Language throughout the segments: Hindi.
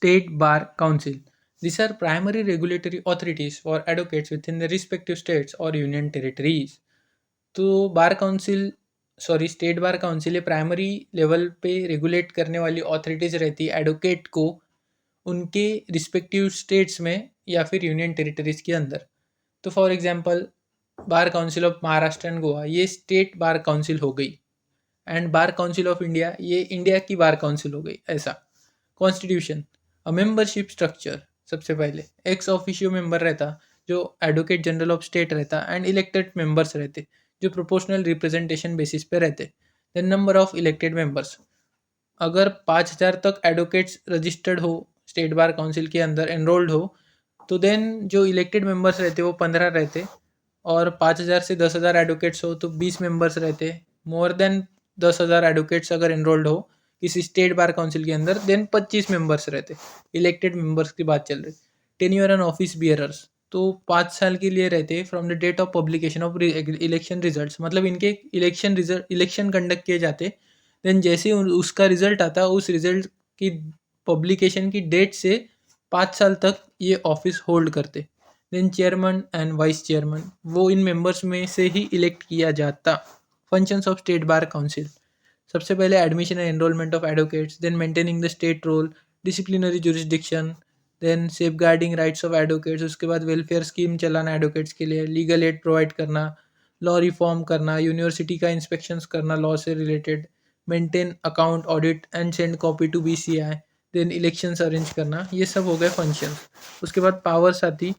State Bar Council. These are primary regulatory authorities for advocates within the respective states or union territories. तो bar council state bar council ये प्राइमरी लेवल पे रेगुलेट करने वाली अथॉरिटीज़ रहती है एडवोकेट को उनके रिस्पेक्टिव स्टेट्स में या फिर यूनियन टेरिटरीज़ के अंदर। तो for example bar council of Maharashtra and Goa ये स्टेट बार काउंसिल हो गई, and bar council of India ये इंडिया की बार काउंसिल हो गई। ऐसा कॉन्स्टिट्यूशन, अ मेंबरशिप स्ट्रक्चर। सबसे पहले एक्स ऑफिशियो मेंबर रहता जो एडवोकेट जनरल ऑफ स्टेट रहता, एंड इलेक्टेड मेंबर्स रहते जो प्रोपोर्शनल रिप्रेजेंटेशन बेसिस पे रहते। Then number of elected members, अगर 5,000 तक एडवोकेट्स रजिस्टर्ड हो स्टेट बार काउंसिल के अंदर एनरोल्ड हो तो देन जो इलेक्टेड मेंबर्स रहते वो 15 रहते, और 5,000 से 10,000 एडवोकेट्स हो तो 20 मेंबर्स रहते। मोर देन 10,000 एडवोकेट्स अगर एनरोल्ड हो किसी स्टेट बार काउंसिल के अंदर देन 25 मेंबर्स रहते। इलेक्टेड मेंबर्स की बात चल रही। टेन्योर एंड ऑफिस बियरर्स तो 5 साल के लिए रहते from the date of publication of election results, मतलब इनके इलेक्शन कंडक्ट किए जाते। देन जैसे ही उसका रिजल्ट आता उस रिजल्ट की पब्लिकेशन की डेट से 5 साल तक ये ऑफिस होल्ड करते। Then chairman and vice chairman वो इन मेंबर्स में से ही इलेक्ट किया जाता। Functions of state bar council, सबसे पहले admission and enrolment of advocates, then maintaining the state roll, disciplinary jurisdiction, then safeguarding rights of advocates, उसके बाद वेलफेयर स्कीम चलाना एडवोकेट्स के लिए, लीगल एड प्रोवाइड करना, लॉ रिफॉर्म करना, यूनिवर्सिटी का इंस्पेक्शंस करना लॉ से related, maintain account audit and send copy to BCI, then elections arrange करना। ये सब हो गए फंक्शंस। उसके बाद पावर्स आती,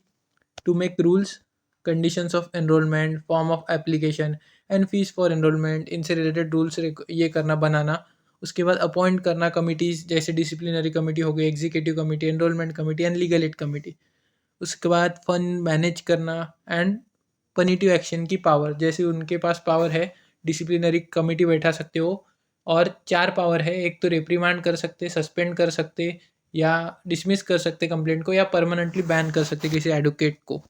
to make rules, conditions of enrolment, form of application and fees for enrolment, इनसे रिलेटेड रूल्स ये करना बनाना। उसके बाद अपॉइंट करना कमिटीज़, जैसे डिसिप्लिनरी कमेटी हो गई, executive committee, enrolment committee and legal aid committee. उसके बाद फंड मैनेज करना एंड पनिटिव एक्शन की पावर, जैसे उनके पास पावर है डिसिप्लिनरी कमेटी बैठा सकते हो, और 4 पावर है, एक तो रिप्रीमांड कर सकते, सस्पेंड कर सकते, या डिसमिस कर सकते कंप्लेंट को, या परमानेंटली बैन कर सकते किसी एडवोकेट को।